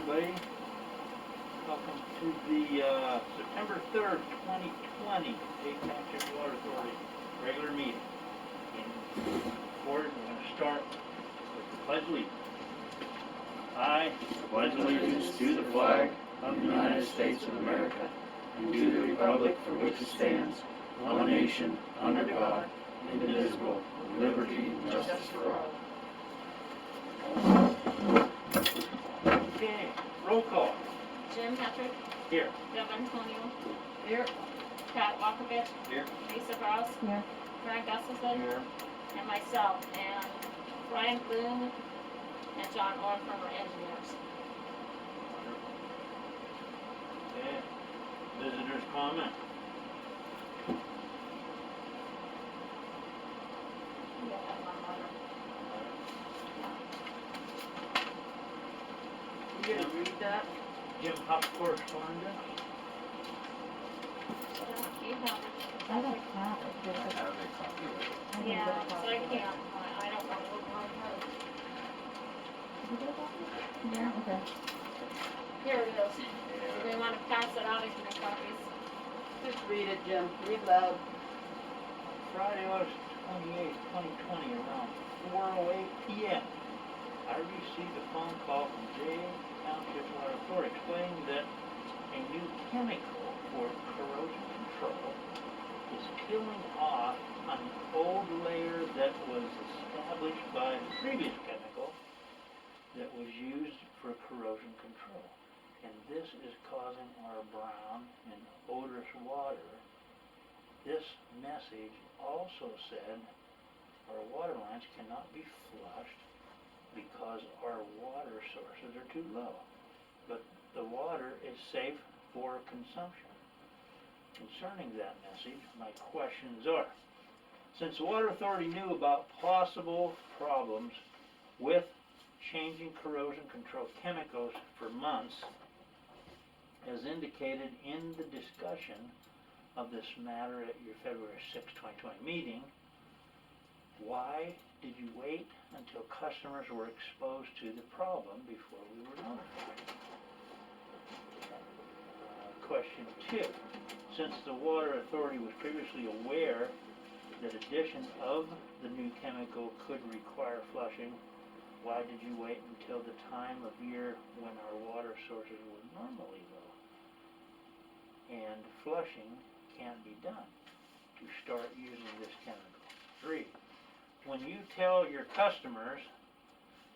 everybody. Welcome to the September 3rd, 2020 JayTownship Water Authority regular meeting. In court, we're going to start with the Pledge of Allegiance. I pledge allegiance to the flag of the United States of America and to the republic for which it stands, one nation, under God, indivisible, with liberty and justice for all. Okay, roll call. Jim Patrick. Here. Deb Antonio. Here. Pat Walkovich. Here. Lisa Ross. Here. Frank Gustafson. Here. And myself. And Brian Bloom and John Orr from our engineers. Okay. Visitors' comment. Yeah, that's my mother. You gonna read that? Jim Huff correspondence. You have it. I don't have it. I have a copy of it. Yeah, so I can't. I don't want to look on her. Yeah, okay. Here it is. If they want to pass it out, I can make copies. Just read it, Jim. Read loud. Friday, August 28, 2020, around 4:08 p.m. I received a phone call from JayTownship Water Authority explaining that a new chemical for corrosion control is peeling off an old layer that was established by the previous chemical that was used for corrosion control. And this is causing our brown and odorous water. This message also said our water lines cannot be flushed because our water sources are too low. But the water is safe for consumption. Concerning that message, my questions are, since the Water Authority knew about possible problems with changing corrosion control chemicals for months, as indicated in the discussion of this matter at your February 6, 2020 meeting, why did you wait until customers were exposed to the problem before we were notified? Question 2. Since the Water Authority was previously aware that addition of the new chemical could require flushing, why did you wait until the time of year when our water sources were normally low and flushing can't be done to start using this chemical? 3. When you tell your customers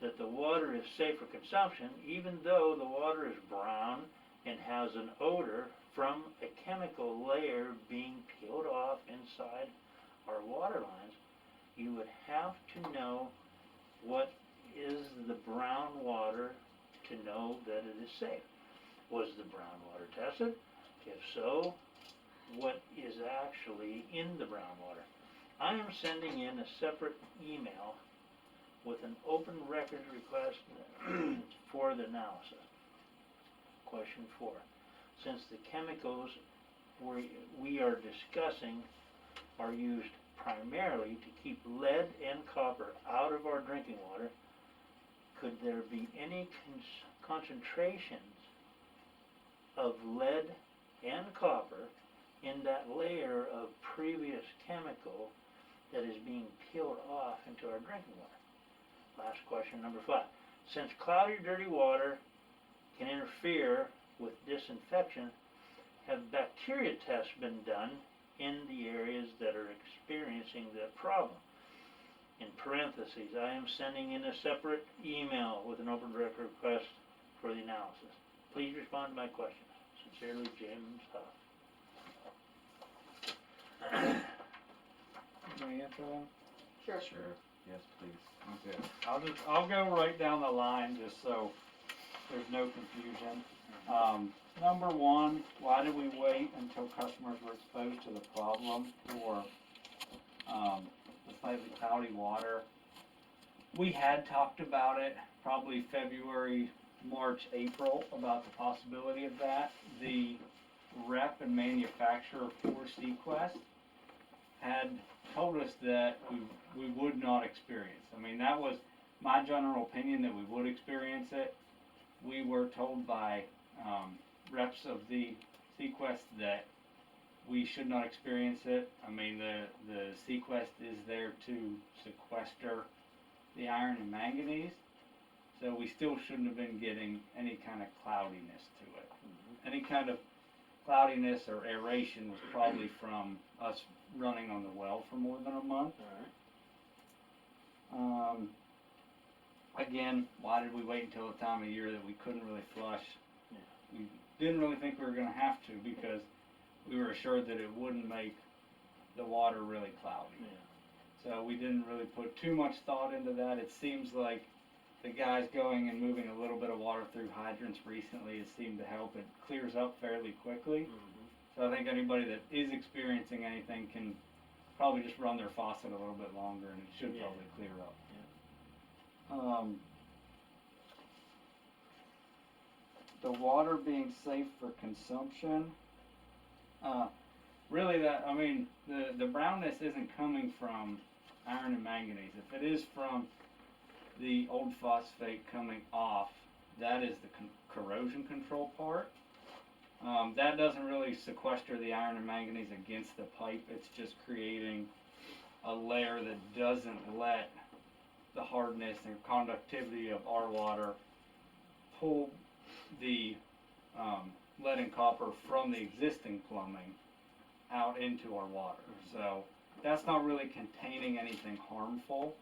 that the water is safe for consumption, even though the water is brown and has an odor from a chemical layer being peeled off inside our water lines, you would have to know what is the brown water to know that it is safe. Was the brown water tested? If so, what is actually in the brown water? I am sending in a separate email with an open records request for the analysis. Question 4. Since the chemicals we are discussing are used primarily to keep lead and copper out of our drinking water, could there be any concentrations of lead and copper in that layer of previous chemical that is being peeled off into our drinking water? Last question, number 5. Since cloudy, dirty water can interfere with disinfection, have bacteria tests been done in the areas that are experiencing that problem? In parentheses, I am sending in a separate email with an open record request for the analysis. Please respond to my questions. Sincerely, James Huff. Can I answer them? Sure. Sure. Yes, please. Okay. I'll go right down the line just so there's no confusion. Number 1, why did we wait until customers were exposed to the problem for the slightly cloudy water? We had talked about it probably February, March, April about the possibility of that. The rep and manufacturer for Sequest had told us that we would not experience. I mean, that was my general opinion, that we would experience it. we were told by, reps of the Sequest that we should not experience it. I mean, the Sequest is there to sequester the iron and manganese, so we still shouldn't have been getting any kind of cloudiness to it. Any kind of cloudiness or aeration was probably from us running on the well for more than a month. Again, why did we wait until a time of year that we couldn't really flush? We didn't really think we were gonna have to, because we were assured that it wouldn't make the water really cloudy. So we didn't really put too much thought into that. It seems like the guys going and moving a little bit of water through hydrants recently has seemed to help. It clears up fairly quickly. So I think anybody that is experiencing anything can probably just run their faucet a little bit longer and it should probably clear up. The water being safe for consumption, really the brownness isn't coming from iron and manganese. If it is from the old phosphate coming off, that is the corrosion control part. That doesn't really sequester the iron and manganese against the pipe. It's just creating a layer that doesn't let the hardness and conductivity of our water pull the lead and copper from the existing plumbing out into our water. So that's not really containing anything harmful.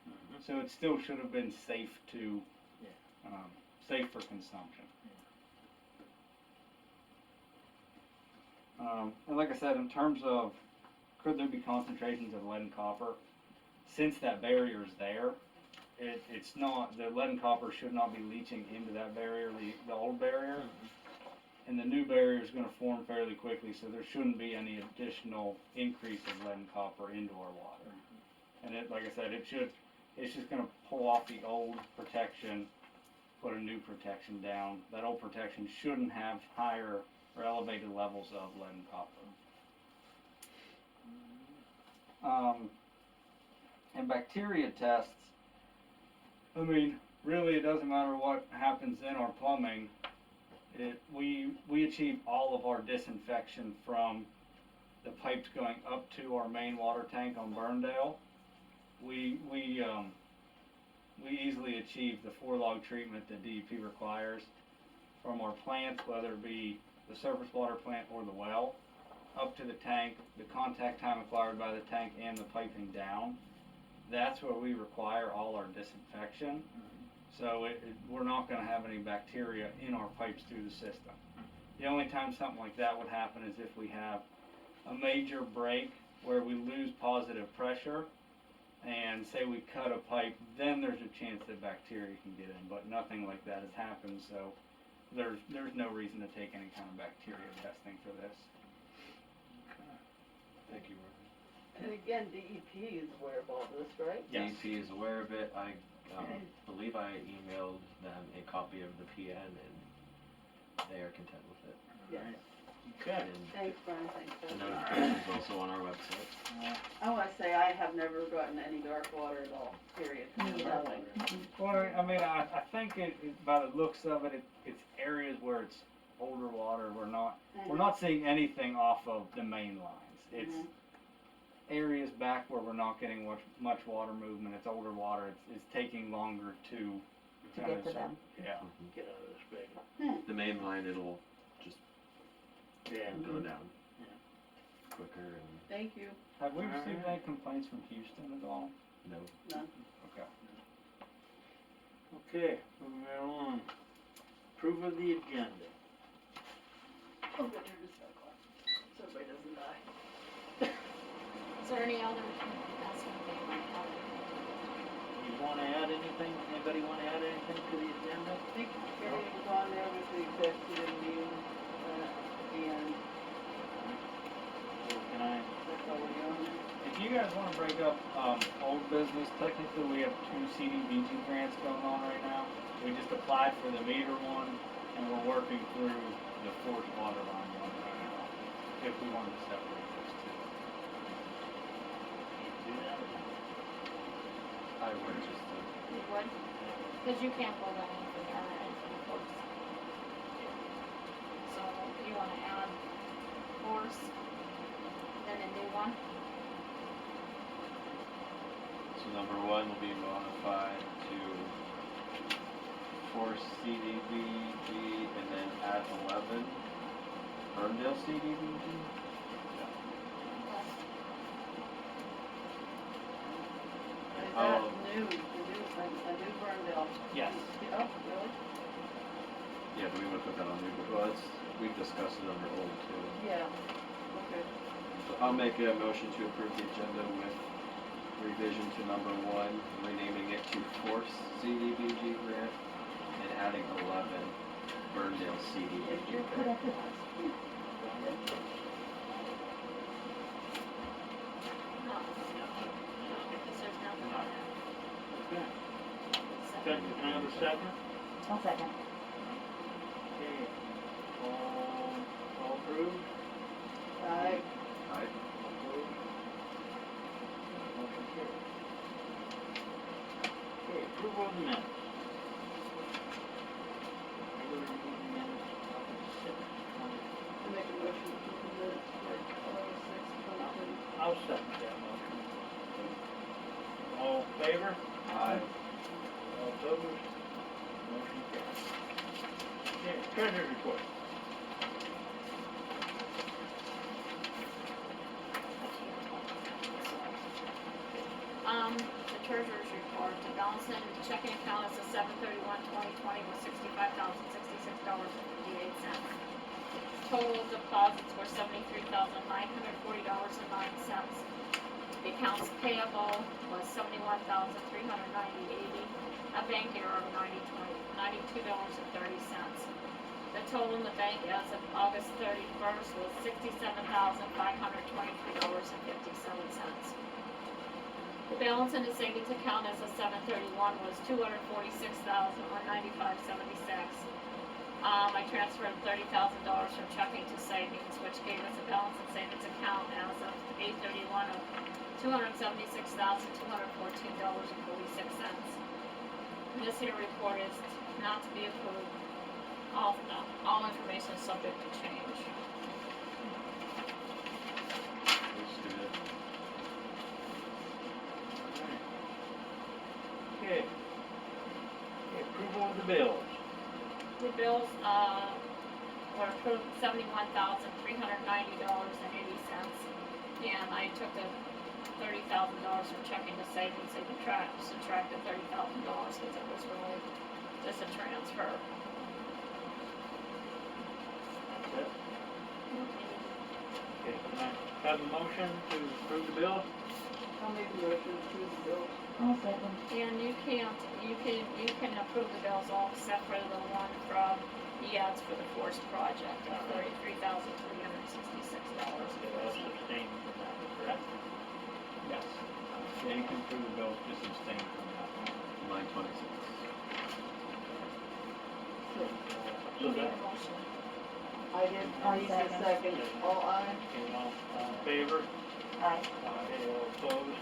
So it still should have been safe to, safe for consumption. And like I said, in terms of could there be concentrations of lead and copper, since that barrier is there, it's not, the lead and copper should not be leaching into that barrier, the old barrier. And the new barrier is going to form fairly quickly, so there shouldn't be any additional increase of lead and copper into our water. And it, like I said, it's just going to pull off the old protection, put a new protection down. That old protection shouldn't have higher or elevated levels of lead and copper. And bacteria tests, I mean, really it doesn't matter what happens in our plumbing. We achieve all of our disinfection from the pipes going up to our main water tank on Burndale. We easily achieve the 4-log treatment that DEP requires from our plants, whether it be the surface water plant or the well, up to the tank, the contact time acquired by the tank and the piping down. That's where we require all our disinfection. So we're not going to have any bacteria in our pipes through the system. The only time something like that would happen is if we have a major break where we lose positive pressure and say we cut a pipe, then there's a chance that bacteria can get in, but nothing like that has happened, so there's no reason to take any kind of bacteria testing for this. Thank you, Mark. And again, DEP is aware of all this, right? Yes. DEP is aware of it. I believe I emailed them a copy of the PN and they are content with it. Yes. Okay. And Thanks, Brian, thanks. the Brian. notification is also on our website. I wanna say I have never gotten any dark water at all, period. Nothing. Well, I mean, I think by the looks of it, it's areas where it's older water. We're not seeing anything off of the main lines. It's areas back where we're not getting much water movement. It's older water. It's taking longer to get to them. Yeah. Get out of this baby. The main line, it'll just Yeah. go down Yeah. quicker and Thank you. Have we received any complaints from Houston at all? no. None. Okay. Okay, moving right along. Approve of the agenda. Oh, but you're just so close, so everybody doesn't die. Is there any other, that's one thing I have. You wanna add anything? Anybody wanna add anything to the agenda? I think everything's on there with the executive meeting, and Or can I? that's already on there. If you guys want to break up old business, technically we have 2 CDBG grants going on right now. We just applied for the meter one, and we're working through the forced water line one right now. If we wanted to separate those two. Can't do that. I would just You would? Cause you can't pull that in for the other end, of course. you wanna add horse, then a new one? So number one will be modified to force CDBG and then add 11 Ferndale CDBG? Is Oh. that new, a new Ferndale? Yes. Oh, really? Yeah, do we want to put that on new? Well, we've discussed it under old too. Yeah, okay. So I'll make a motion to approve the agenda with revision to number one, renaming it to Force CDBG grant and adding 11 Ferndale CDBG grant. No, because there's nothing on it. Okay. So- Can I have a second? I'll second. Okay. All approved? I, Aye. Opposed? Motion carries. Okay, approval of the minutes. Regular meeting minutes, August 6th, I make a motion to approve the minutes for August 6th, 2020. I'll second that motion. All in favor? Aye. All opposed? Motion carries. Okay, treasurer's report. The treasurer's report, the balance in the checking account as of 7/31/2020 was $65,066.58. Total deposits were $73,940.09. The accounts payable was $71,390.80. A bank error of $92.30. The total in the bank as of August 31st was $67,523.57. The balance in the savings account as of 7/31 was $246,195.76. I transferred $30,000 from checking to savings, which gave us a balance in savings account as of 8/31 of $276,214.46. This here report is not to be approved. All information is subject to change. Let's do it. Okay. Okay, approval of the bills. The bills, were approved $71,390.80. And I took the $30,000 from checking to savings and subtracted $30,000 because it was really just a transfer. That's it. Okay, can I have a motion to approve the bills? I'll make a motion to approve the bills. I'll second. And you can approve the bills all except for the one from the ads for the forest project of $33,366. I'll abstain from that, correct? Yes. Yeah, you can approve the bills, just abstain from that one. Line 26. So You made that, a motion. I did, I used a second, all aye. okay, all in favor? Aye. Okay, all opposed?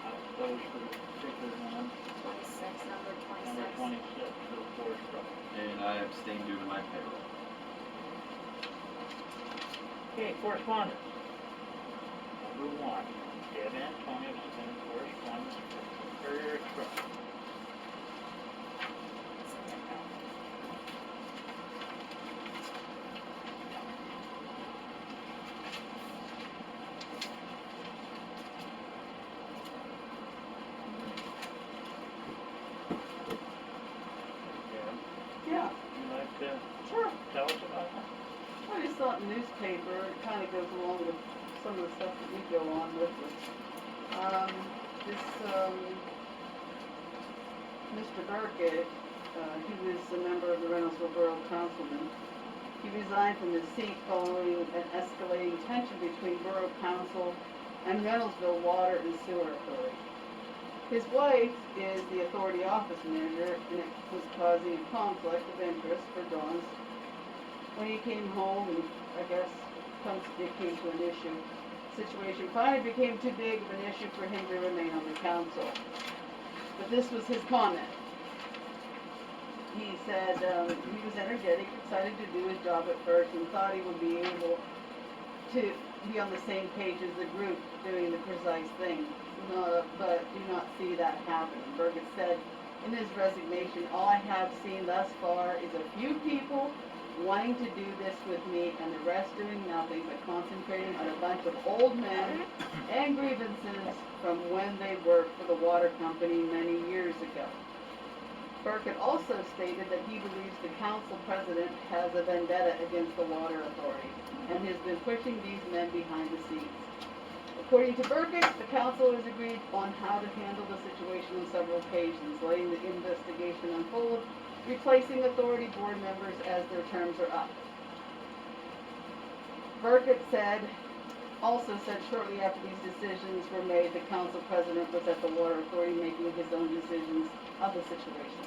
Opposed for the particular one, 26, number number 26. 26 for the forest project. And I abstain due to my payroll. Okay, correspondence. Number 1, Deb Antonio sent correspondence for Courier Express. Deb, Yeah, would you like to sure. tell us about that? I just thought newspaper, it kind of goes along with some of the stuff that we go on with. Mr. Burkett, he was a member of the Reynoldsville Borough Councilman. He resigned from his seat following an escalating tension between Borough Council and Reynoldsville Water and Sewer Authority. His wife is the authority office manager, and it was causing a conflict of interest for Dawn's. When he came home, and I guess it came to an issue. Situation finally became too big of an issue for him to remain on the council. But this was his comment. he said, he was energetic, excited to do his job at first, and thought he would be able to be on the same page as the group doing the precise thing. No, but do not see that happen. Burgett said in his resignation, all I have seen thus far is a few people wanting to do this with me and the rest doing nothing but concentrating on a bunch of old men and grievances from when they worked for the water company many years ago. Burkett also stated that he believes the council president has a vendetta against the water authority and has been pushing these men behind the scenes. According to Burkett, the council has agreed on how to handle the situation on several occasions, letting the investigation unfold, replacing authority board members as their terms are up. Burkett also said shortly after these decisions were made, the council president was at the water authority making his own decisions of the situation.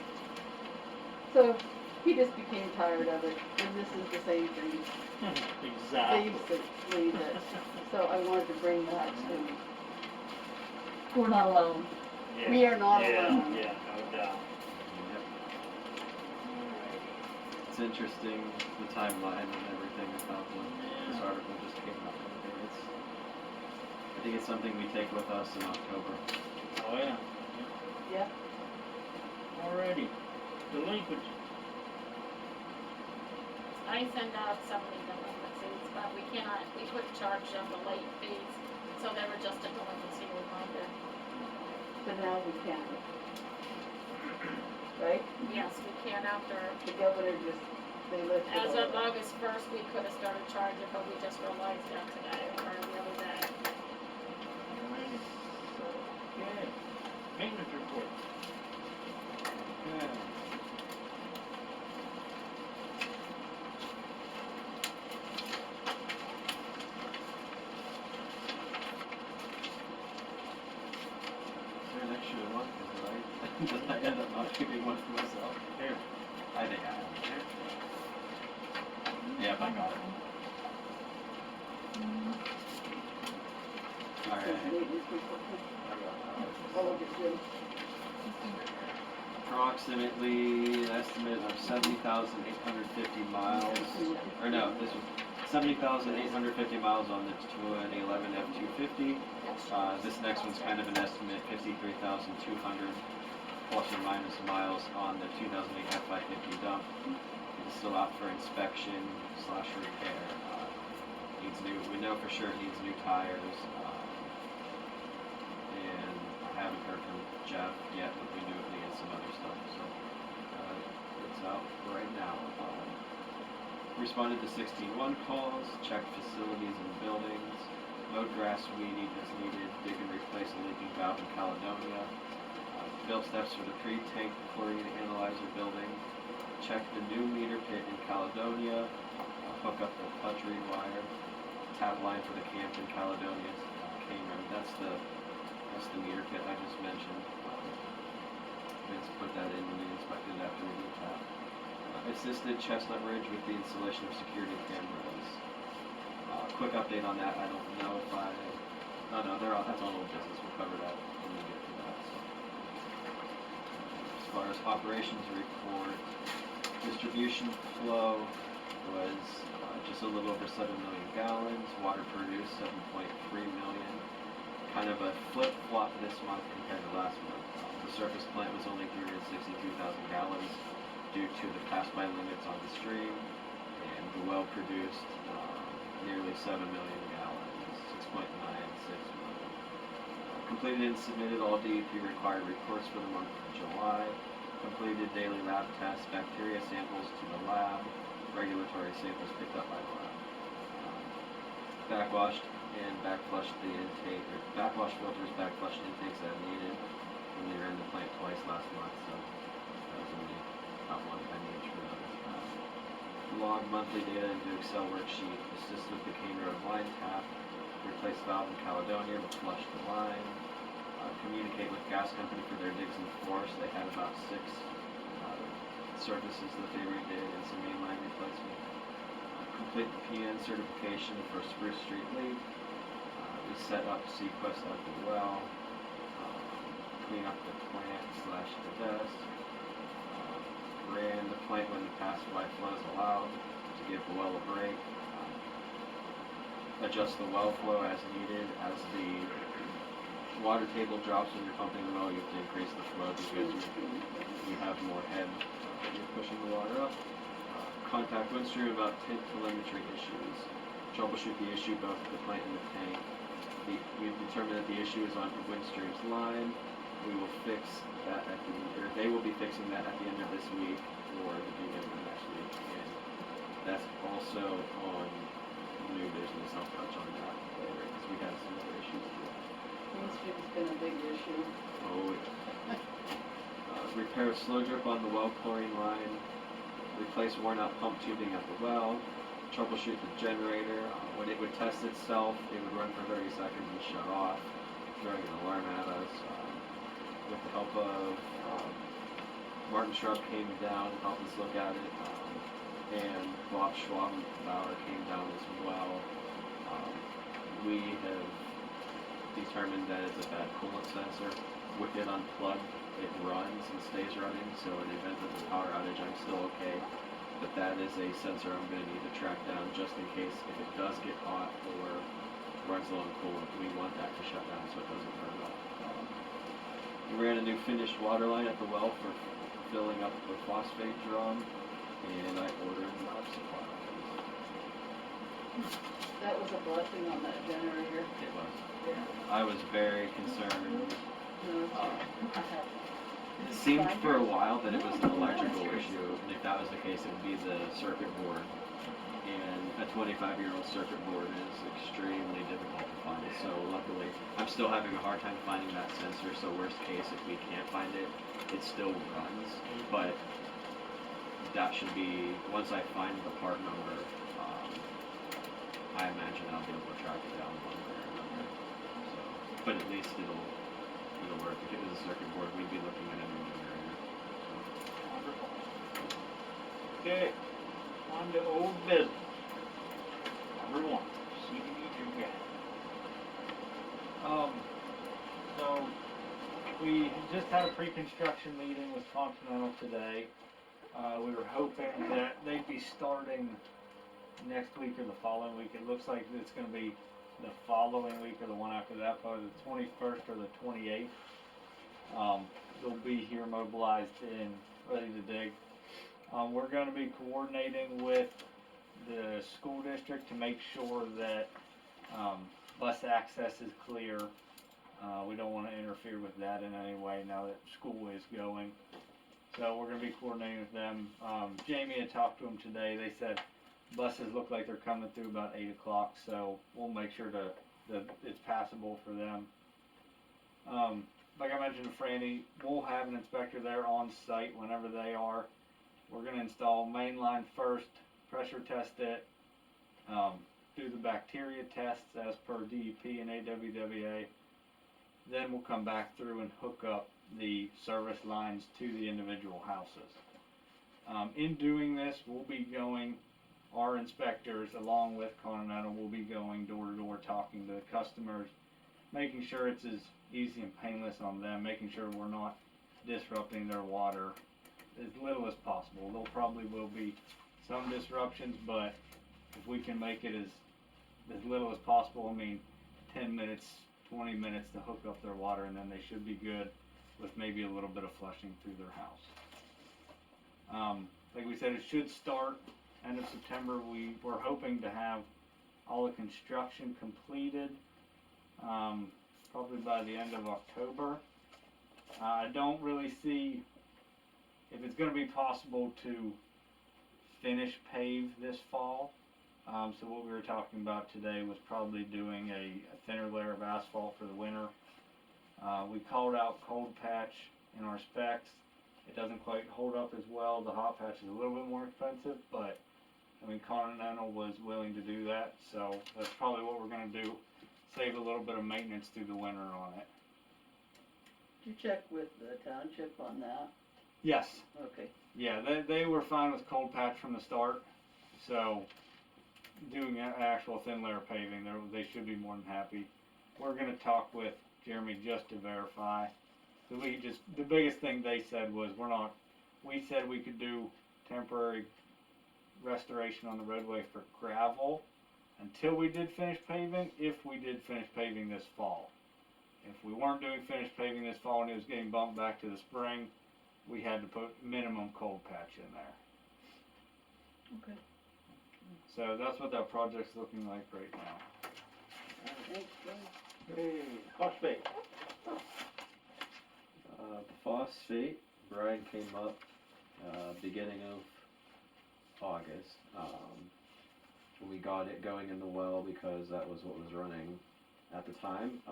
So he just became tired of it, and this is the same thing. Exactly. Basically, that. So I wanted to bring that to. We're not alone. Yeah. We are not Yeah, alone. yeah, no doubt. It's interesting, the timeline and everything about this article just came out the other day. I think it's something we take with us in October. Oh, yeah. Yep. Alrighty. Delinquency. I send out so many delinquencies, but we couldn't charge them the late fees, so they were just a delinquency reminder. So now we can. Right? Yes, we can after, The governor they lifted as all of that. August 1st, we could have started charging, but we just realized that today, or the other day. Alrighty. Okay. Maintenance report. Yeah. Is there an extra one? Did I end up not keeping one for myself? Here. I think I have it here. Yep, I got it. Says Alright. maintenance report. I got that. I'll look at Jim. Approximately an estimate of 70,850 miles, or no, this was 70,850 miles on the 2011 F-250. This next one's kind of an estimate, 53,200 plus or minus miles on the 2008 F-550 dump. It's still out for inspection / repair. Needs new. We know for sure it needs new tires. And I haven't heard from Jeff yet, but we knew it needed some other stuff. So it's out right now. Responded to 16-1 calls, checked facilities and buildings, mowed grass weeding as needed, dig and replace a leaking valve in Caledonia, built steps for the pre-tank chlorine analyzer building, checked the new meter pit in Caledonia, hook up the fudge reed wire, tap line for the camp in Caledonia, Cameron. That's the meter pit I just mentioned. Vince put that in when he inspected it after we did that. Assisted Chestnut Ridge with the installation of security cameras. Quick update on that. I don't know if no, that's on old business. We'll cover that when we get to that. So. As far as operations report, distribution flow was just a little over 7 million gallons. Water produced 7.3 million. Kind of a flip-flop this month compared to last month. The surface plant was only 362,000 gallons due to the pass-by limits on the stream, and the well produced nearly 7 million gallons, 6.96 million. Completed and submitted all DEP required reports for the month of July. Completed daily lab tests, bacteria samples to the lab, regulatory samples picked up by the lab. Backwashed and backflushed the intake, or backwash filters, backflushed intakes as needed when they were in the plant twice last month, so that was only about 1 penny each for those. Log monthly data into Excel worksheet, assist with the Cane Road line tap, replace valve in Caledonia to flush the line, communicate with gas company for their digs and force. They had about 6 services that they redid and some mainline replacement. Complete the PN certification for Spruce Street leak. We set up Sequest at the well. Clean up the plant / the desk. ran the plant when the passageway flow is allowed to give the well a break. Adjust the well flow as needed. As the water table drops when you're pumping the well, you have to increase the flow because you have more head. You're pushing the water up. Contact Windstream about telemetry issues. Troubleshoot the issue both at the plant and the tank. We've determined that the issue is on Windstream's line. We will fix that or they will be fixing that at the end of this week or the beginning of next week. And that's also on new business. I'll touch on that later because we have some other issues too. Main Street's been a big issue. Oh, yeah. Repair a slow drip on the well chlorine line. Replace worn out pump tubing at the well. Troubleshoot the generator. When it would test itself, it would run for 30 seconds and shut off, throwing an alarm at us. With the help of Martin Shrub came down and helped us look at it, and Bob Schwabenbauer came down as well. We have determined that it's a bad coolant sensor. With it unplugged, it runs and stays running, so in the event of a power outage, I'm still okay. But that is a sensor I'm going to need to track down just in case if it does get hot or runs low on coolant. We want that to shut down so it doesn't burn up. We ran a new finished water line at the well for filling up the phosphate drum, and I ordered lab supplies. That was a blessing on that generator. It was. Yeah. I was very concerned. No, It seemed for a while that it was an electrical issue, and if that was the case, it would be the circuit board. And a 25-year-old circuit board is extremely difficult to find, so luckily, I'm still having a hard time finding that sensor, so worst case, if we can't find it, it still runs, but that should be, once I find the part number, I imagine I'll be able to track it down one way or another, so, but at least it'll work. If it was a circuit board, we'd be looking at a new generator. Wonderful. Okay, on to old business. Number 1, CDBG grant. So, we just had a pre-construction meeting with Continental today. We were hoping that they'd be starting next week or the following week. It looks like it's gonna be the following week or the one after that, probably the 21st or the 28th. They'll be here mobilized and ready to dig. We're gonna be coordinating with the school district to make sure that bus access is clear. We don't wanna interfere with that in any way now that school is going. So we're gonna be coordinating with them. Jamie had talked to them today. They said buses look like they're coming through about 8 o'clock, so we'll make sure that it's passable for them. Like I mentioned to Franny, we'll have an inspector there on site whenever they are. We're gonna install main line first, pressure test it, do the bacteria tests as per DEP and AWWA. Then we'll come back through and hook up the service lines to the individual houses. In doing this, our inspectors, along with Continental, will be going door to door, talking to the customers, making sure it's as easy and painless on them, making sure we're not disrupting their water as little as possible. There probably will be some disruptions, but if we can make it as little as possible, 10 minutes, 20 minutes to hook up their water, and then they should be good with maybe a little bit of flushing through their house. Like we said, it should start end of September. We're hoping to have all the construction completed probably by the end of October. I don't really see if it's going to be possible to finish pave this fall. So what we were talking about today was probably doing a thinner layer of asphalt for the winter. We called out cold patch in our specs. It doesn't quite hold up as well. The hot patch is a little bit more expensive, but Continental was willing to do that, so that's probably what we're going to do. Save a little bit of maintenance through the winter on it. Did you check with the township on that? Yes. Okay. Yeah, they were fine with cold patch from the start, so doing an actual thin layer paving, they should be more than happy. We're going to talk with Jeremy just to verify. The biggest thing they said was we're not we said we could do temporary restoration on the roadway for gravel until we did finish paving, if we did finish paving this fall. If we weren't doing finished paving this fall and it was getting bumped back to the spring, we had to put minimum cold patch in there. Okay. So that's what that project's looking like right now. Thanks, Hey, phosphate. The phosphate, Brian came up, beginning of August. We got it going in the well because that was what was running at the time.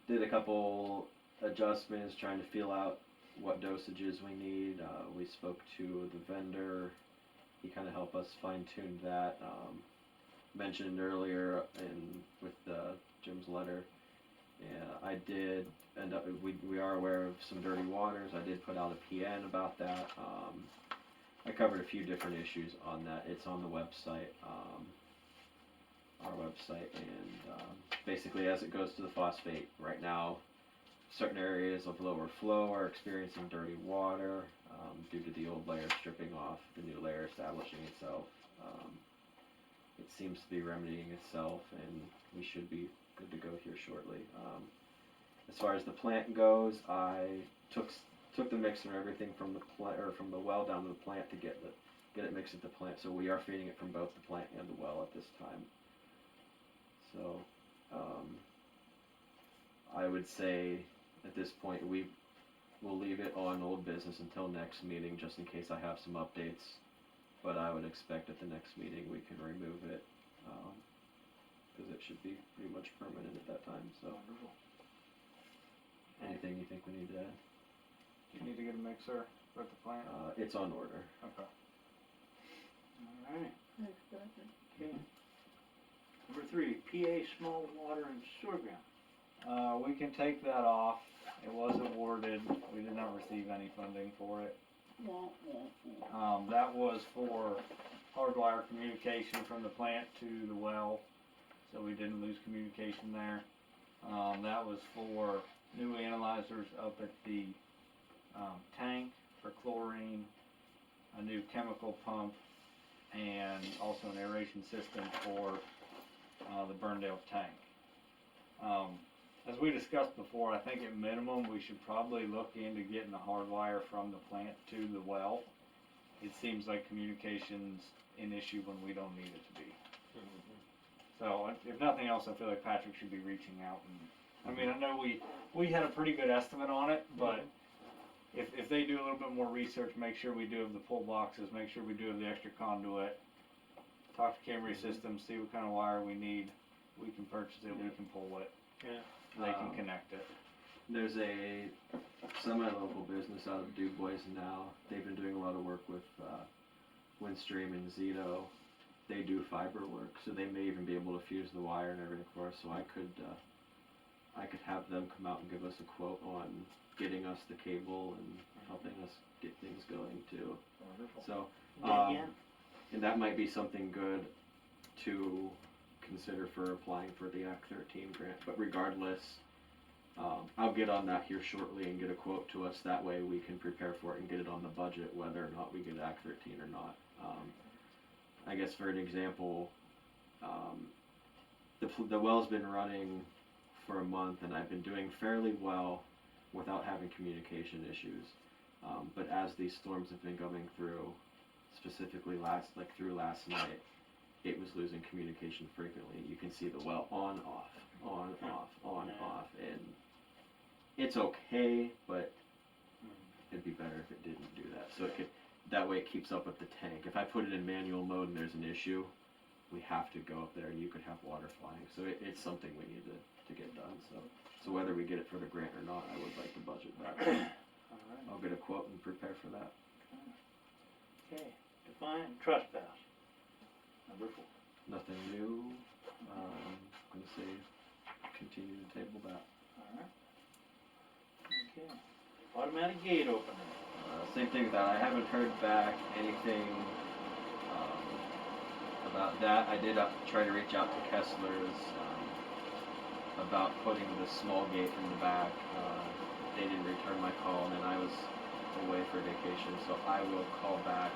Did a couple adjustments, trying to feel out what dosages we need. We spoke to the vendor. He kind of helped us fine tune that. Mentioned earlier with Jim's letter, I did end up, we are aware of some dirty waters. I did put out a PN about that. I covered a few different issues on that. It's on the website, our website, and basically as it goes to the phosphate, right now certain areas of lower flow are experiencing dirty water due to the old layer stripping off, the new layer establishing itself. It seems to be remedying itself, and we should be good to go here shortly. As far as the plant goes, I took the mixer and everything from the from the well down to the plant to get it mixed at the plant. So we are feeding it from both the plant and the well at this time. So I would say at this point we will leave it on old business until next meeting, just in case I have some updates. But I would expect at the next meeting we can remove it, because it should be pretty much permanent at that time. So, anything you think we need to add? Do you need to get a mixer at the plant? It's on order. Okay. Alright, Thanks, Patrick. okay. Number 3, PA small water and sewer ground. We can take that off. It was awarded. We did not receive any funding for it. Wah, wah, wah. That was for hardwire communication from the plant to the well, so we didn't lose communication there. That was for new analyzers up at the tank for chlorine, a new chemical pump, and also an aeration system for the Burndale tank. As we discussed before, I think at minimum we should probably look into getting a hard wire from the plant to the well. It seems like communication's an issue when we don't need it to be. So if nothing else, I feel like Patrick should be reaching out. And I mean, I know we had a pretty good estimate on it, but if they do a little bit more research, make sure we do have the pull boxes, make sure we do have the extra conduit, talk to Camry Systems, see what kind of wire we need. We can purchase it, we can pull it. Yeah. They can connect it. There's a semi-local business out of Dubois now. They've been doing a lot of work with Windstream and Zito. They do fiber work, so they may even be able to fuse the wire and everything for us. So I could have them come out and give us a quote on getting us the cable and helping us get things going too. Wonderful. So, Again, and that might be something good to consider for applying for the Act 13 grant. But regardless, I'll get on that here shortly and get a quote to us. That way we can prepare for it and get it on the budget, whether or not we get Act 13 or not. I guess for an example, the well's been running for a month and I've been doing fairly well without having communication issues. But as these storms have been coming through, specifically through last night, it was losing communication frequently. You can see the well on, off, on, off, on, off, and it's okay, but it'd be better if it didn't do that. So that way it keeps up with the tank. If I put it in manual mode and there's an issue, we have to go up there and you could have water flying. So it's something we need to get done. So whether we get it for the grant or not, I would like to budget that. alright, I'll get a quote and prepare for that. okay. Define trespass. Number 4. Nothing new. I'm gonna say continue to table that. Alright. Okay. Automatic gate opener. Same thing with that. I haven't heard back anything about that. I did try to reach out to Kessler's about putting the small gate in the back. They didn't return my call, and then I was away for vacation, so I will call back,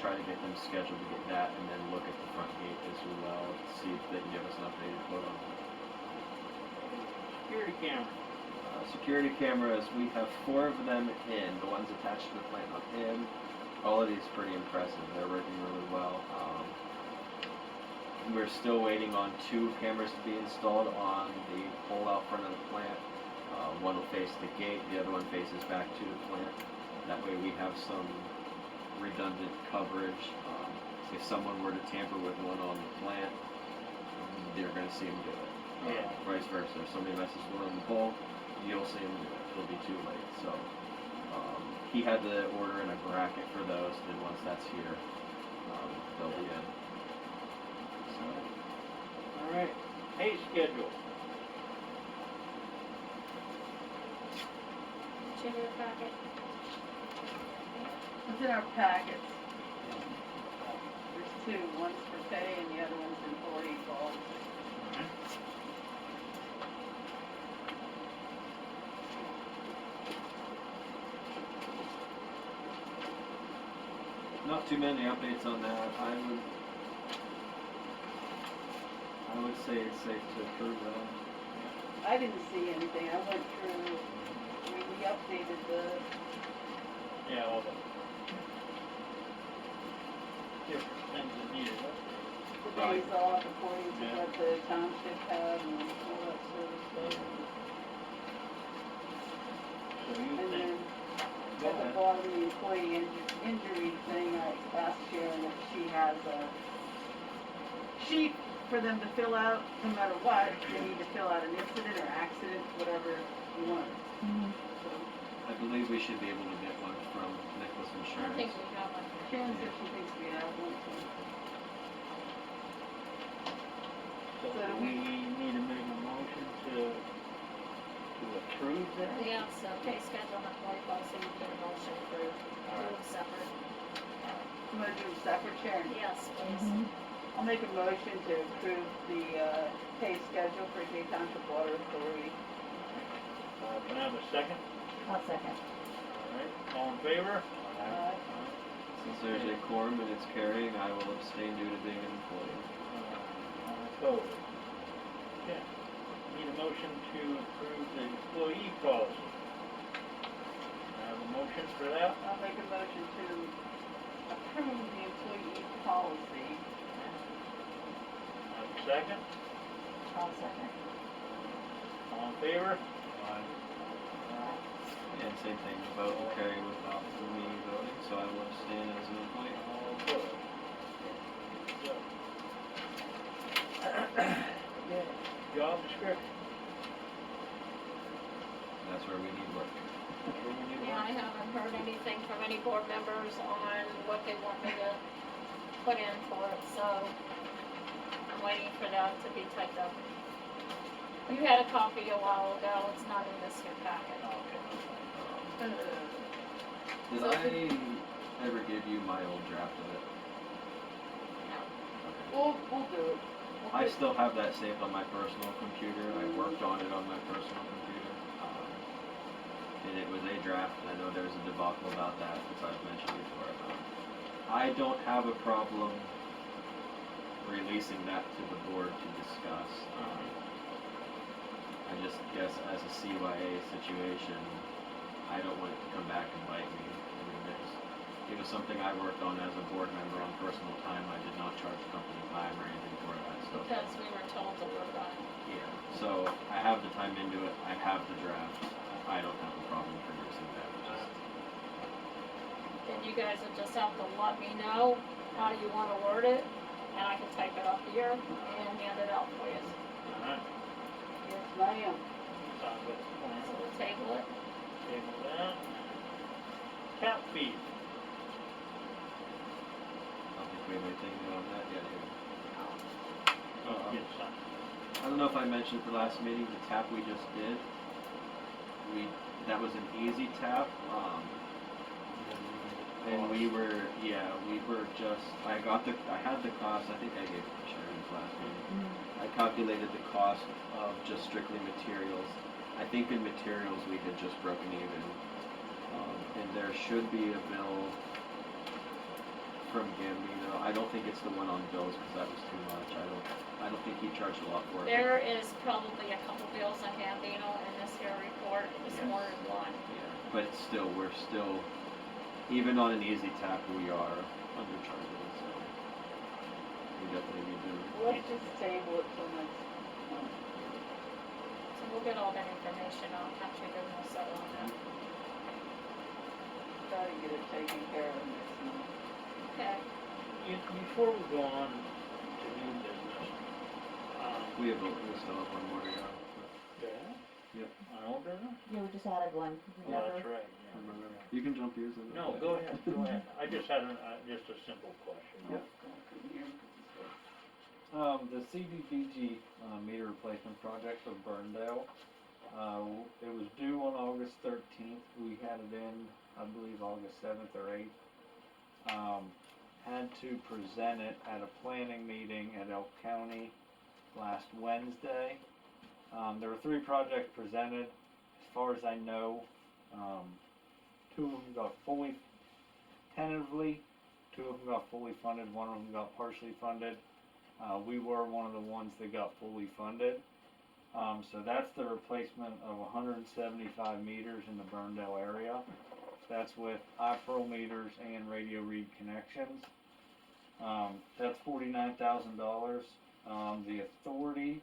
try to get them scheduled to get that, and then look at the front gate as well, to see if they can give us an updated quote on that. Security camera. Security cameras, we have 4 of them in, the ones attached to the plant are in. Quality is pretty impressive, they're working really well. We're still waiting on 2 cameras to be installed on the pole out front of the plant. One will face the gate, the other one faces back to the plant. That way we have some redundant coverage. If someone were to tamper with one on the plant, they're going to see him do it. Yeah. Vice versa, if somebody messes with one on the pole, you'll see him do it. It'll be too late. So he had to order in a bracket for those, then once that's here, they'll be in. So, Alright, pay schedule. Check your packet. What's in our packets? There's 2, one's for pay and the other one's employee calls. not too many updates on that. I would say it's safe to approve that. I didn't see anything, I went through, we updated the, Yeah, all the different things that needed updated. the days off according to what the township had and all that sort of stuff. So you And think, then go at the ahead. bottom, the employee injury thing, I asked Sharon if she has a sheet for them to fill out, no matter what, they need to fill out an incident or accident, whatever you want. So I believe we should be able to get one from Nicholas I Insurance. think we got one. Sharon said she thinks we have one, so. So So do we need to make a motion to approve that? Yeah, so pay schedule and employee policy, you get a motion for two separate. I'm gonna do them separate, Sharon. Yes, please. I'll make a motion to approve the, pay schedule for JayTownship Water Authority. Can I have a second? I'll second. Alright, all in favor? Since there's a quorum and it's carrying, I will abstain due to being an employee. All opposed? Okay. Need a motion to approve the employee policy. Can I have a motion for that? I'll make a motion to approve the employee policy. Have a second? I'll second. All in favor? And same thing, the vote will carry without me voting, so I will abstain as an employee. All opposed? Okay. Job description. That's where we need work. Where we need Yeah, I one? haven't heard anything from any board members on what they want me to put in for it, so I'm waiting for that to be typed up. You had a copy a while ago, it's not in this here packet. Okay. Did So I ever give you my old draft of it? No. Okay. We'll do it. I still have that saved on my personal computer. I worked on it on my personal computer. And it was a draft. I know there was a debacle about that, as I've mentioned before. I don't have a problem releasing that to the board to discuss. I just guess as a CYA situation, I don't want it to come back and bite me. I mean, it was something I worked on as a board member on personal time. I did not charge the company time or anything for that. So Because we were told to work on it. yeah, so I have the time into it. I have the draft. I don't have a problem producing that. Just Then you guys will just have to let me know how you wanna word it, and I can type it up here and hand it out for you. Alright, Yes, ma'am. sounds like a plan. So we'll table it. Table that. Tap fee. I don't think we have anything new on that yet. Get some. I don't know if I mentioned at the last meeting, the tap we just did, that was an easy tap, and we were just, I had the cost, I think I gave it to Sharon's last meeting. I calculated the cost of just strictly materials. I think in materials we had just broken even, and there's there should be a bill from Gambino. I don't think it's the one on bills, cause that was too much. I don't think he charged a lot for it. There is probably a couple bills on Gambino in this here report, it's Yes. more than one. Yeah, but still, we're still, even on an easy tap, we are undercharging, so we definitely need to. Let's just table it till next month. So we'll get all that information, I'll actually do no settle on that. Try to get it taken care of next month. Okay, Before we go on to new business, We still have one more to go. yeah? Yep. On old business? Yeah, we just added one. Oh, that's right, yeah. You can jump yours in. No, go ahead, go ahead. I just had just a simple question. Yep. The CDBG meter replacement project for Burndale, it was due on August 13th. We had it in, I believe, August 7th or 8th. Had to present it at a planning meeting at Elk County last Wednesday. There were 3 projects presented. As far as I know, 2 of them got fully, tentatively, 2 of them got fully funded, 1 of them got partially funded. We were one of the ones that got fully funded. So that's the replacement of 175 meters in the Burndale area. That's with iPearl meters and radio read connections. That's $49,000. The authority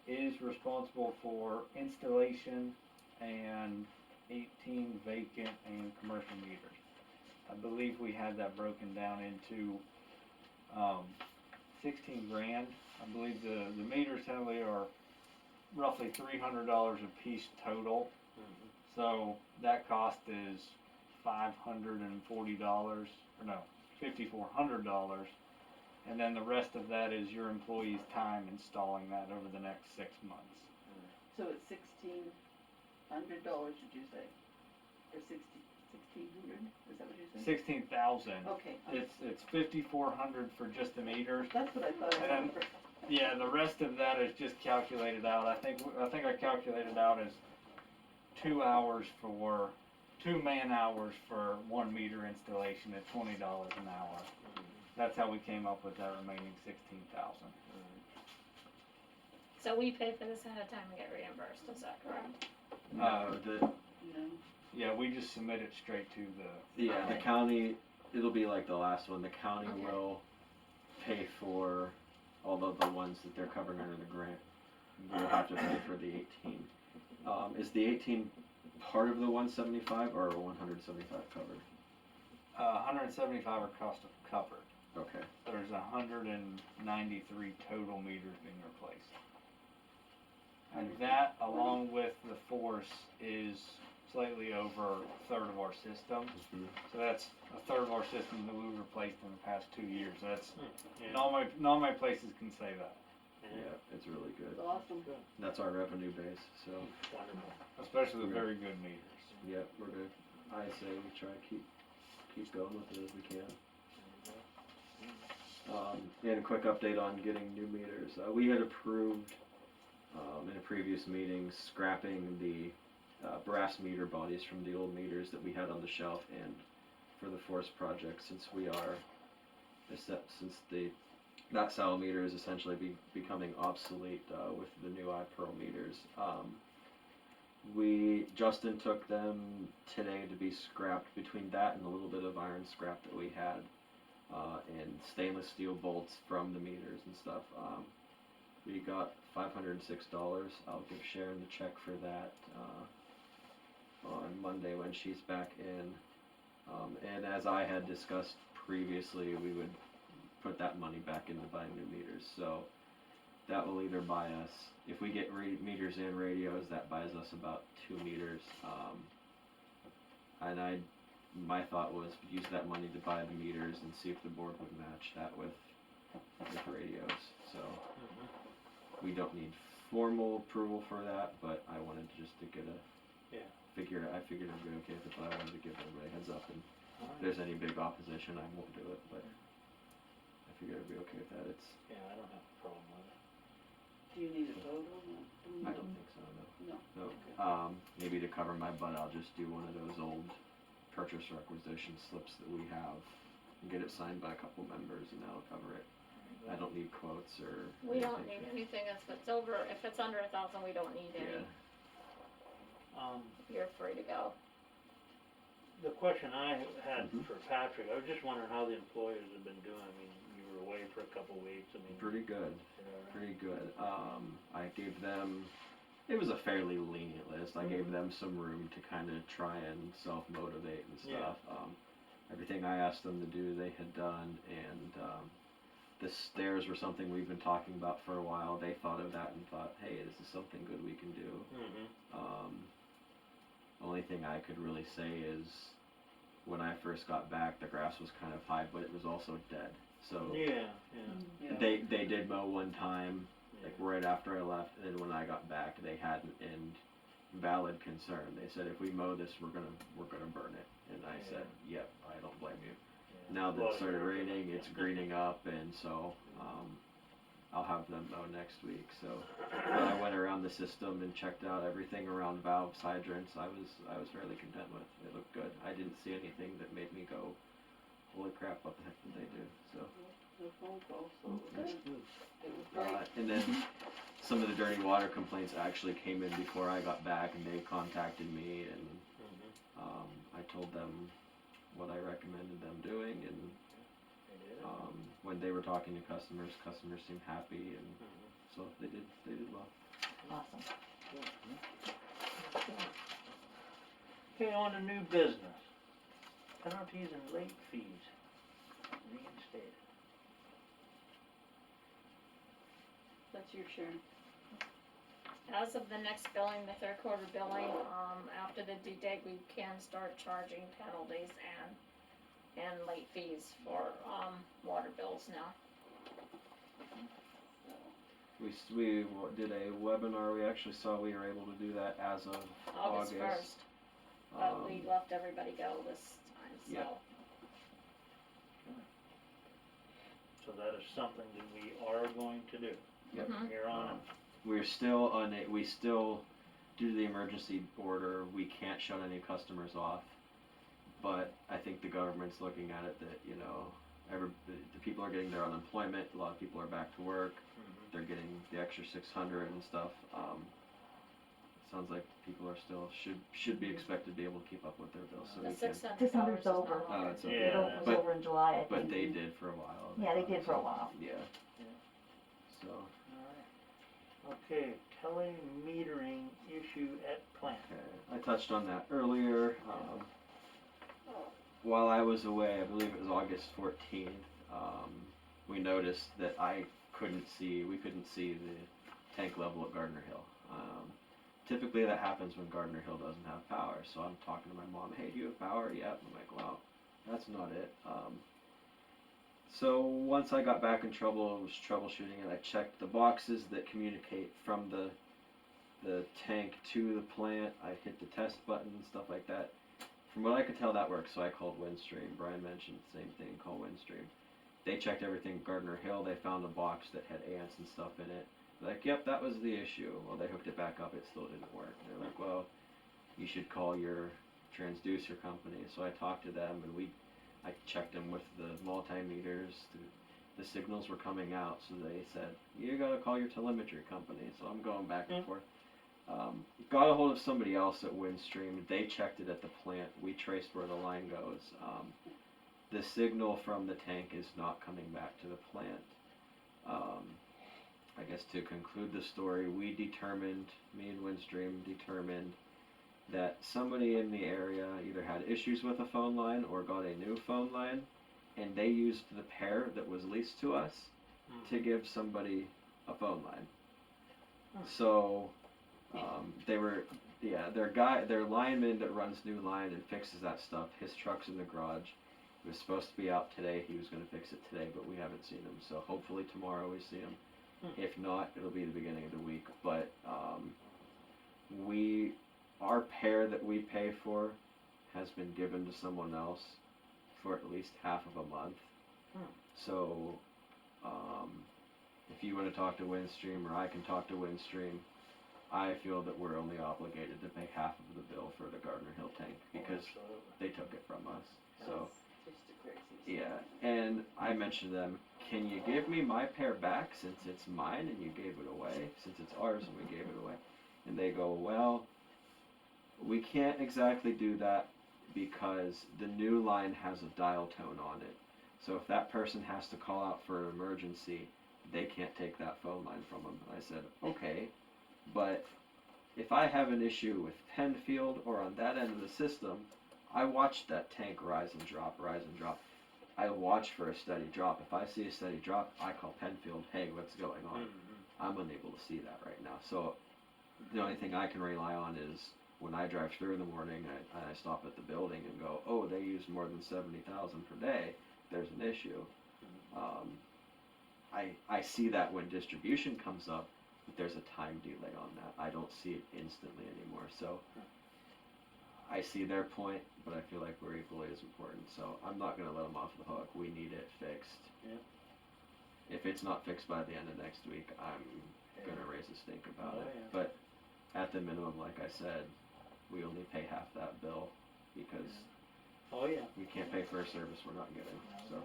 is responsible for installation and 18 vacant and commercial meters. I believe we had that broken down into 16 grand. I believe the meters totally are roughly $300 a piece total. So that cost is $540, or no, $5,400. And then the rest of that is your employee's time installing that over the next 6 months. So it's $1,600, did you say? Or 1,600, is that what you said? 16,000. Okay, It's $5,400 for just the meters. that's what I thought I And then- remembered. Yeah, the rest of that is just calculated out. I think I calculated out as 2 hours for 2 man hours for 1 meter installation at $20 an hour. That's how we came up with that remaining 16,000. so we pay for this ahead of time and get reimbursed, is that correct? No. Yeah, we just submit it straight to the. The county, it'll be like the last one, the county Okay. will pay for all of the ones that they're covering under the grant. We'll have to pay for the 18. Is the 18 part of the 175 or 175 covered? 175 are covered. Okay. There's 193 total meters being replaced. And that, along with the force, is slightly over a third of our system. So that's a third of our system that we've replaced in the past 2 years. That's, Yeah. none of my places can say that, Yeah, it's really good. It's awesome. That's our revenue base, so, Wonderful. especially with very good meters. yeah, we're good. I say we try to keep going with it as we can. And a quick update on getting new meters. We had approved, in a previous meeting, scrapping the brass meter bodies from the old meters that we had on the shelf, and for the forest project, since that style meter is essentially becoming obsolete with the new iPearl meters. Justin took them today to be scrapped between that and a little bit of iron scrap that we had, and stainless steel bolts from the meters and stuff. We got $506. I'll give Sharon the check for that on Monday when she's back in. And as I had discussed previously, we would put that money back into buying new meters. So that will either buy us, if we get meters and radios, that buys us about 2 meters. And my thought was use that money to buy the meters and see if the board would match that with radios. So we don't need formal approval for that, but I wanted just to get I figured it'd be okay with it, but I wanted to give everybody a heads up, and if there's any big opposition, I won't do it, but I figured it'd be okay with that. Yeah, I don't have a problem with it. Do you need a vote on that? I don't think so, no. No. No. Maybe to cover my butt, I'll just do one of those old purchase requisition slips that we have, and get it signed by a couple members, and that'll cover it. I don't need quotes or We don't need anything. anything if it's under 1,000, we don't need any. Yeah. You're free to go. The question I had Mhm. for Patrick, I was just wondering how the employers have been doing. I mean, you were away for a couple weeks. I mean, Pretty good. Pretty good. I gave them, it was a fairly lenient list. I gave them some room to kind of try and self-motivate and stuff. Everything I asked them to do, they had done, and the stairs were something we've been talking about for a while. They thought of that and thought, hey, this is something good we can do. Only thing I could really say is, when I first got back, the grass was kind of high, but it was also dead. So Yeah. they did mow one time, like right after I left, and then when I got back, they hadn't. And valid concern. They said, if we mow this, we're gonna burn it. And I said, yep, I don't blame you. Now that it started raining, it's greening up, and so I'll have them mow next week. So I went around the system and checked out everything around valves, hydrants. I was fairly content with. It looked good. I didn't see anything that made me go, holy crap, what the heck did they do? So. No phone calls, so it was Good. great. And then some of the dirty water complaints actually came in before I got back, and they contacted me, and I told them what I recommended them doing, and when they were talking to customers seemed happy, and so they did well. Awesome. Okay, on to new business. Penalties and late fees reinstated. That's your turn. As of the next billing, the third quarter billing, after the due date, we can start charging penalties and late fees for, water bills now. We did a webinar. We actually saw we were able to do that as of August August. 1st, but we let everybody go this time, so. Yeah. So that is something that we are going to do. Yep. Mhm. Here on it. We still, due to the emergency order, we can't shut any customers off. But I think the government's looking at it that, the people are getting their unemployment, a lot of people are back to work, they're getting the extra 600 and stuff. Sounds like people are still, should be expected to be able to keep up with their bills, so The we can. $600 is not over. on there. It's Yeah. okay. It was But- over in July, I think. But they did for a while. Yeah, they did for a while. Yeah. So, Alright. Okay, telemetering issue at plant. okay, I touched on that earlier. While I was away, I believe it was August 14th, we noticed that we couldn't see the tank level at Gardner Hill. Typically that happens when Gardner Hill doesn't have power, so I'm talking to my mom, hey, do you have power? Yep. I'm like, well, that's not it. So once I got back in trouble, I was troubleshooting it. I checked the boxes that communicate from the tank to the plant. I hit the test button and stuff like that. From what I could tell, that worked, so I called Windstream. Brian mentioned the same thing, call Windstream. They checked everything at Gardner Hill. They found a box that had ants and stuff in it. Like, yep, that was the issue. Well, they hooked it back up. It still didn't work. They're like, well, you should call your transducer company. So I talked to them, and I checked them with the multimeters. The signals were coming out, so they said, you gotta call your telemetry company. So I'm going back and forth. Got a hold of somebody else at Windstream. They checked it at the plant. We traced where the line goes. The signal from the tank is not coming back to the plant. I guess to conclude the story, me and Windstream determined that somebody in the area either had issues with a phone line or got a new phone line, and they used the pair that was leased to us to give somebody a phone line. So their lineman that runs new line and fixes that stuff, his truck's in the garage. He was supposed to be out today. He was going to fix it today, but we haven't seen him. So hopefully tomorrow we see him. If not, it'll be the beginning of the week. But our pair that we pay for has been given to someone else for at least half of a month. So if you want to talk to Windstream, or I can talk to Windstream, I feel that we're only obligated to pay half of the bill for the Gardner Hill tank, because Absolutely. they took it from us, so. That's just a crazy. Yeah, and I mentioned to them, can you give me my pair back since it's mine and you gave it away, since it's ours and we gave it away? And they go, well, we can't exactly do that because the new line has a dial tone on it. So if that person has to call out for an emergency, they can't take that phone line from them. And I said, okay, but if I have an issue with Penfield or on that end of the system, I watch that tank rise and drop, rise and drop. I watch for a steady drop. If I see a steady drop, I call Penfield, hey, what's going on? I'm unable to see that right now. So the only thing I can rely on is when I drive through in the morning, I stop at the building and go, oh, they use more than 70,000 per day. There's an issue. I see that when distribution comes up, but there's a time delay on that. I don't see it instantly anymore. So I see their point, but I feel like we're equally as important. So I'm not going to let them off the hook. We need it fixed. Yeah. If it's not fixed by the end of next week, I'm going to raise a stink about Oh, it. yeah. But at the minimum, like I said, we only pay half that bill because Oh, yeah. we can't pay for a service we're not getting. So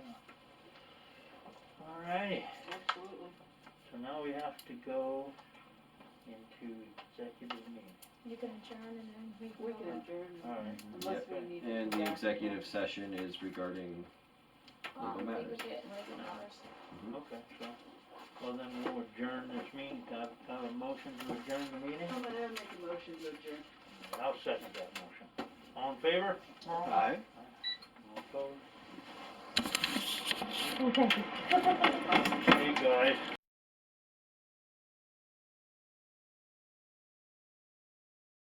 Alrighty, Absolutely. so now we have to go into executive meeting. You can adjourn and then we We can. can adjourn Alright. unless we need to. and go the back executive and- session is regarding legal matters. Legal matters. Okay, so, well then we'll adjourn this meeting. Can I have a motion to adjourn the meeting? I'm gonna make a motion to adjourn. I'll second that motion. All in favor? Aye. All opposed? Oh, thank you. Hey, guys.